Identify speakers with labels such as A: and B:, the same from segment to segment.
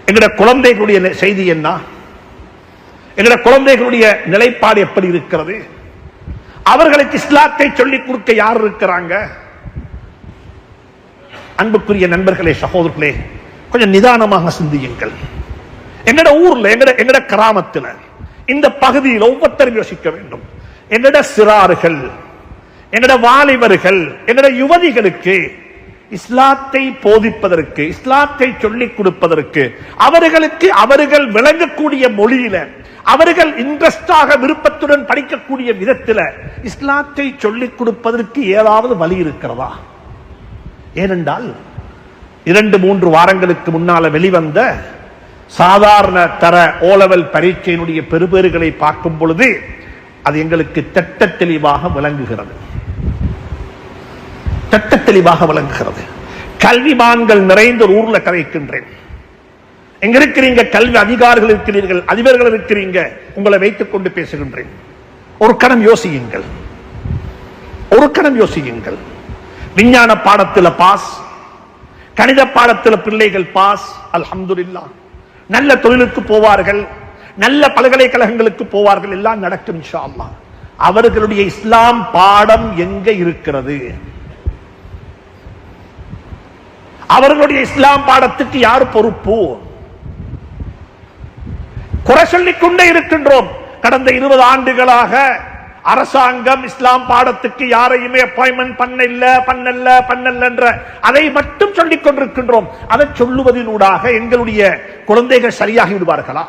A: எங்களுடைய குழந்தைகளுடைய செய்தி என்ன? எங்களுடைய குழந்தைகளுடைய நிலைப்பாடு எப்படி இருக்கிறது? அவர்களுக்கு இஸ்லாத்தை சொல்லிக் கொடுக்க யார் இருக்கிறாங்க? அன்புக்குரிய நண்பர்களே, சகோதரர்களே, கொஞ்சம் நிதானமாக சிந்தியுங்கள். எங்கட ஊர்ல, எங்கட கிராமத்தில், இந்த பகுதியில் ஒவ்வொருத்தரும் யோசிக்க வேண்டும். எங்கட சிறார்கள், எங்கட வாலிபர்கள், எங்கட யுவதிகளுக்கு இஸ்லாத்தை போதிப்பதற்கு, இஸ்லாத்தை சொல்லிக் கொடுப்பதற்கு, அவர்களுக்கு அவர்கள் விளங்கக்கூடிய மொழியில, அவர்கள் இன்ட்ரெஸ்டாக விருப்பத்துடன் படிக்கக்கூடிய விதத்தில் இஸ்லாத்தை சொல்லிக் கொடுப்பதற்கு ஏதாவது வழி இருக்கிறதா? ஏனென்றால் 2-3 வாரங்களுக்கு முன்னால வெளிவந்த சாதாரண தர ஓலவல் பரீட்சையினுடைய பெறுபேறுகளை பார்க்கும் பொழுது அது எங்களுக்கு திட்ட தெளிவாக விளங்குகிறது. திட்ட தெளிவாக விளங்குகிறது. கல்விமான்கள் நிறைந்த ஊர்ல கரைக்கின்றேன். எங்க இருக்கிறீங்க? கல்வி அதிகாரிகள் இருக்கிறீர்கள், அதிபர்கள் இருக்கிறீங்க. உங்களை வைத்துக் கொண்டு பேசுகின்றேன். ஒரு கணம் யோசியுங்கள், ஒரு கணம் யோசியுங்கள். விஞ்ஞான பாடத்தில் பாஸ், கணித பாடத்தில் பிள்ளைகள் பாஸ், அல்ஹம்துலில்லாஹ். நல்ல தொழிலுக்கு போவார்கள், நல்ல பல்கலைக்கழகங்களுக்கு போவார்கள், எல்லாம் நடக்கும் இன்ஷா அல்லாஹ். அவர்களுடைய இஸ்லாம் பாடம் எங்க இருக்கிறது? அவர்களுடைய இஸ்லாம் பாடத்துக்கு யார் பொறுப்பு? குறை சொல்லிக் கொண்டே இருக்கின்றோம். கடந்த 20 ஆண்டுகளாக அரசாங்கம் இஸ்லாம் பாடத்துக்கு யாரையுமே அப்பாயின்மெண்ட் பண்ணல என்ற அதை மட்டும் சொல்லிக் கொண்டிருக்கின்றோம். அதை சொல்லுவதனூடாக எங்களுடைய குழந்தைகள் சரியாகி விடுவார்களா?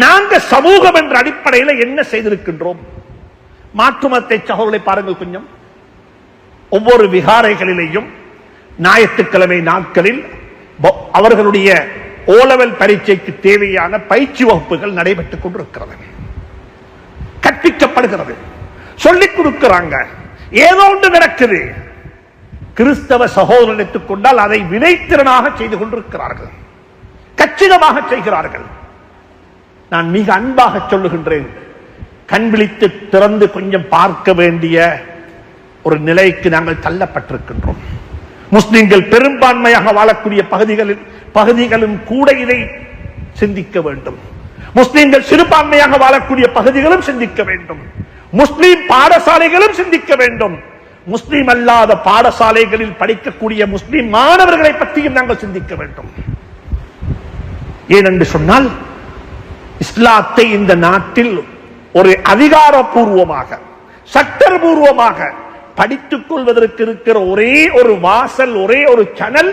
A: நாங்கள் சமூகம் என்ற அடிப்படையில் என்ன செய்திருக்கின்றோம்? மாற்றுமத்தை சகோதரர்களை பாருங்கள் கொஞ்சம். ஒவ்வொரு விகாரைகளிலேயும் ஞாயிற்றுக்கிழமை நாட்களில் அவர்களுடைய ஓலவல் பரீட்சைக்கு தேவையான பயிற்சி வகுப்புகள் நடைபெற்றுக் கொண்டிருக்கிறது, கற்பிக்கப்படுகிறது, சொல்லிக் கொடுக்கிறாங்க. ஏதோ ஒன்று நடக்குது. கிறிஸ்தவ சகோதரன் எடுத்துக் கொண்டால் அதை வினைத்திறனாக செய்து கொண்டிருக்கிறார்கள், கச்சிதமாக செய்கிறார்கள். நான் மிக அன்பாக சொல்லுகின்றேன், கண் விழித்து திறந்து கொஞ்சம் பார்க்க வேண்டிய ஒரு நிலைக்கு நாங்கள் தள்ளப்பட்டிருக்கின்றோம். முஸ்லிம்கள் பெரும்பான்மையாக வாழக்கூடிய பகுதிகளும் கூட இதை சிந்திக்க வேண்டும். முஸ்லிம்கள் சிறுபான்மையாக வாழக்கூடிய பகுதிகளும் சிந்திக்க வேண்டும். முஸ்லிம் பாடசாலைகளும் சிந்திக்க வேண்டும். முஸ்லிம் அல்லாத பாடசாலைகளில் படிக்கக்கூடிய முஸ்லிம் மாணவர்களை பற்றியும் நாங்கள் சிந்திக்க வேண்டும். ஏனென்று சொன்னால், இஸ்லாத்தை இந்த நாட்டில் ஒரு அதிகாரப்பூர்வமாக, சட்டபூர்வமாக படித்துக் கொள்வதற்கு இருக்கிற ஒரே ஒரு வாசல், ஒரே ஒரு சேனல்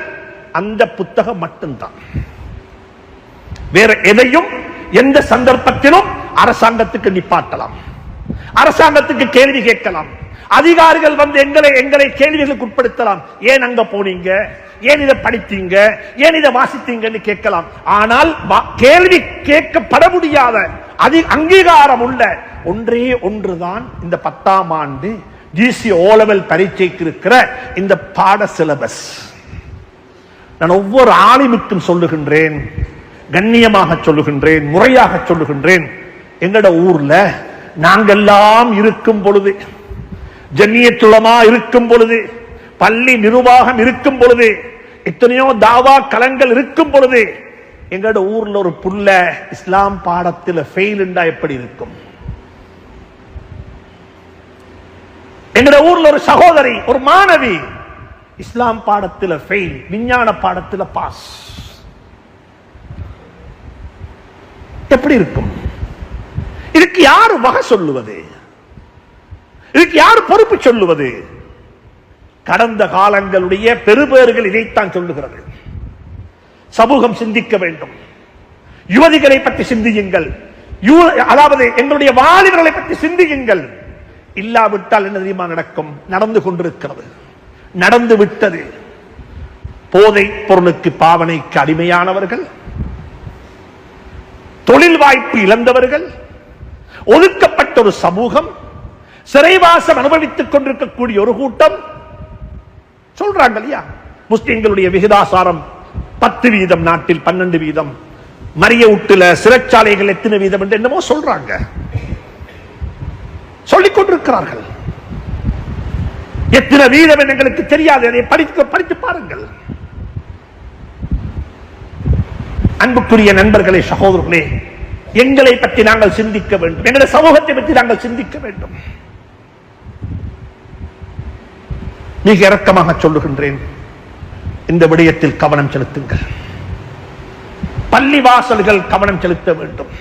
A: அந்த புத்தகம் மட்டும்தான். வேற எதையும் எந்த சந்தர்ப்பத்திலும் அரசாங்கத்துக்கு நிப்பாட்டலாம், அரசாங்கத்துக்கு கேள்வி கேட்கலாம், அதிகாரிகள் வந்து எங்களை கேள்விகளுக்கு உட்படுத்தலாம். ஏன் அங்க போனீங்க, ஏன் இதை படித்தீங்க, ஏன் இதை வாசித்தீங்கன்னு கேட்கலாம். ஆனால் கேள்வி கேட்கப்பட முடியாத அங்கீகாரம் உள்ள ஒன்றே ஒன்றுதான் இந்த 10ஆம் ஆண்டு ஜிசி ஓலவல் பரீட்சைக்கு இருக்கிற இந்த பாட சிலபஸ். நான் ஒவ்வொரு ஆலிமுக்கும் சொல்லுகின்றேன், கண்ணியமாக சொல்லுகின்றேன், முறையாக சொல்லுகின்றேன். எங்கட ஊர்ல நாங்கெல்லாம் இருக்கும் பொழுது, ஜம்மியத்துல் உலமா இருக்கும் பொழுது, பள்ளி நிர்வாகம் இருக்கும் பொழுது, எத்தனையோ தாவா களங்கள் இருக்கும் பொழுது, எங்கட ஊர்ல ஒரு புள்ள இஸ்லாம் பாடத்தில் ஃபெயில் என்றா எப்படி இருக்கும்? எங்கட ஊர்ல ஒரு சகோதரி, ஒரு மாணவி இஸ்லாம் பாடத்தில் ஃபெயில், விஞ்ஞான பாடத்தில் பாஸ். எப்படி இருக்கும்? இதுக்கு யார் வகை சொல்லுவது? இதுக்கு யார் பொறுப்பு சொல்லுவது? கடந்த காலங்களுடைய பெருபேறுகள் இதைத்தான் சொல்லுகிறது. சமூகம் சிந்திக்க வேண்டும். யுவதிகளை பற்றி சிந்தியுங்கள், அதாவது எங்களுடைய வாலிபர்களை பற்றி சிந்தியுங்கள். இல்லாவிட்டால் என்ன தெரியுமா நடக்கும்? நடந்து கொண்டிருக்கிறது, நடந்து விட்டது. போதை பொருளுக்கு, பாவனைக்கு அடிமையானவர்கள், தொழில் வாய்ப்பு இழந்தவர்கள், ஒதுக்கப்பட்ட ஒரு சமூகம், சிறைவாசம் அனுபவித்துக் கொண்டிருக்கக்கூடிய ஒரு கூட்டம். சொல்றாங்க இல்லையா, முஸ்லிம்களுடைய விகிதாசாரம் 10%, நாட்டில் 12%, மரிய ஊட்டுல சிறைச்சாலைகள் எத்தனை வீதம் என்று என்னமோ சொல்றாங்க, சொல்லிக் கொண்டிருக்கிறார்கள். எத்தனை வீதம் எங்களுக்கு தெரியாது, அதை படித்து பாருங்கள். அன்புக்குரிய நண்பர்களே, சகோதரர்களே, எங்களை பற்றி நாங்கள் சிந்திக்க வேண்டும், எங்களுடைய சமூகத்தை பற்றி நாங்கள் சிந்திக்க வேண்டும். மிக இரக்கமாக சொல்லுகின்றேன், இந்த விடயத்தில் கவனம் செலுத்துங்கள். பள்ளிவாசல்கள் கவனம் செலுத்த வேண்டும்.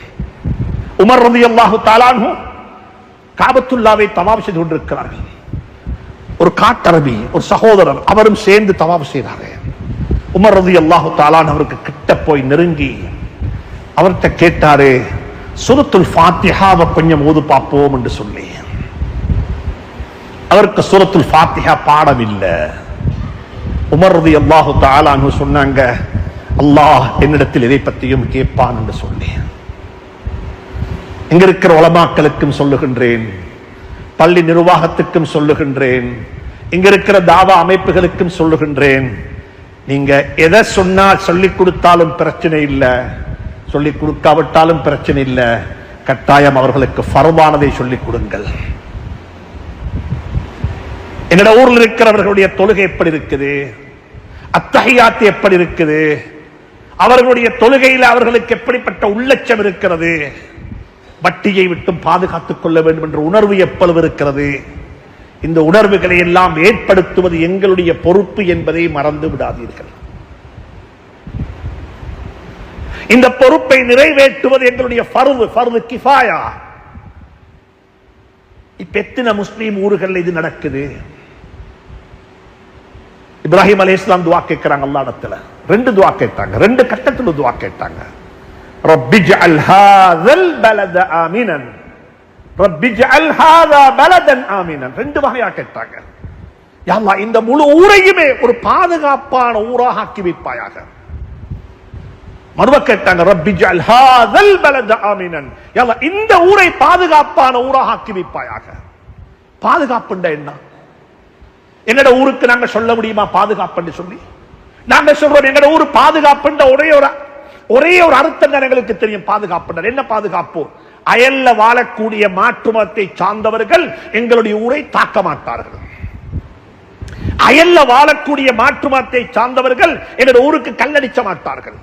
A: உமர் ரலியல்லாஹு தஆலா அன்ஹு காபத்துல்லாவை தவாப் செய்து கொண்டிருக்கிறார்கள். ஒரு காட்டரபி, ஒரு சகோதரர், அவரும் சேர்ந்து தவாப் செய்தார்கள். உமர் ரலியல்லாஹு தஆலா அவருக்கு கிட்ட போய் நெருங்கி அவர்கிட்ட கேட்டாரு, சூரத்துல் ஃபாத்திஹாவை கொஞ்சம் ஓது பார்ப்போம் என்று சொல்லி. அவருக்கு சூரத்துல் ஃபாத்திஹா பாடமில்லை. உமர் ரலியல்லாஹு தஆலா அன்ஹு சொன்னாங்க, அல்லாஹ் என்னிடத்தில் எதை பற்றியும் கேட்பான் என்று சொல்லி. இங்க இருக்கிற உலமாக்களுக்கும் சொல்லுகின்றேன், பள்ளி நிர்வாகத்துக்கும் சொல்லுகின்றேன், இங்க இருக்கிற தாவா அமைப்புகளுக்கும் சொல்லுகின்றேன், நீங்க எதை சொன்னா சொல்லிக் கொடுத்தாலும் பிரச்சனை இல்லை, சொல்லிக் கொடுக்காவிட்டாலும் பிரச்சனை இல்லை, கட்டாயம் அவர்களுக்கு ஃபர்தானதை சொல்லிக் கொடுங்கள். என்னோட ஊரில் இருக்கிறவர்களுடைய தொழுகை எப்படி இருக்குது, அத்தஹியாத்து எப்படி இருக்குது, அவர்களுடைய தொழுகையில் அவர்களுக்கு எப்படிப்பட்ட உள்ளச்சம் இருக்கிறது, வட்டியை விட்டும் பாதுகாத்துக் கொள்ள வேண்டும் என்ற உணர்வு எப்பொழுது இருக்கிறது, இந்த உணர்வுகளை எல்லாம் ஏற்படுத்துவது எங்களுடைய பொறுப்பு என்பதை மறந்து விடாதீர்கள். இந்த பொறுப்பை நிறைவேற்றுவது எங்களுடைய ஃபர்து கிஃபாயா. இப்ப எத்தனை முஸ்லீம் ஊர்கள் இது நடக்குது? இப்ராஹிம் அலைஹிஸ்ஸலாம் துஆ கேட்கிறாங்க அல்லாஹ் இடத்துல. ரெண்டு துஆ கேட்டாங்க, ரெண்டு கட்டத்தில் துஆ கேட்டாங்க. ரப்பிஜ்அல் ஹாதல் பலத ஆமினன், ரப்பிஜ்அல் ஹாதா பலதன் ஆமினன். ரெண்டு வகையா கேட்டாங்க. யா அல்லாஹ், இந்த முழு ஊரையுமே ஒரு பாதுகாப்பான ஊராக ஆக்கி வைப்பாயாக. மறுவ கேட்டாங்க, ரப்பிஜ்அல் ஹாதல் பலத ஆமினன், யா அல்லாஹ், இந்த ஊரை பாதுகாப்பான ஊராக ஆக்கி வைப்பாயாக. பாதுகாப்புண்டா என்ன? எங்கட ஊருக்கு நாங்க சொல்ல முடியுமா பாதுகாப்பு சொல்லி? நாங்க சொல்றோம் எங்கட ஊர் பாதுகாப்பு ஒரே ஒரு அர்த்தம் தான் எங்களுக்கு தெரியும். பாதுகாப்பு என்ன? பாதுகாப்பு, அயல்ல வாழக்கூடிய மாற்று மதத்தை சார்ந்தவர்கள் எங்களுடைய ஊரை தாக்க மாட்டார்கள். அயல்ல வாழக்கூடிய மாற்று மதத்தை சார்ந்தவர்கள் எங்களுடைய ஊருக்கு கல்லடிச்ச மாட்டார்கள்.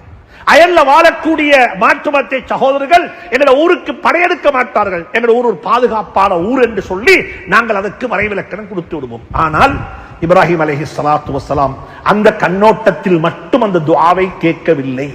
A: அயல்ல வாழக்கூடிய மாற்று மதத்தை சகோதரர்கள் எங்களுடைய ஊருக்கு படையெடுக்க மாட்டார்கள். எங்களுடைய ஊர் ஒரு பாதுகாப்பான ஊர் என்று சொல்லி நாங்கள் அதற்கு வரைவிலக்கணம் கொடுத்து விடுவோம். ஆனால் இப்ராஹிம் அலைஹிஸ்ஸலாத்து வஸ்ஸலாம் அந்த கண்ணோட்டத்தில் மட்டும் அந்த துஆவை கேட்கவில்லை.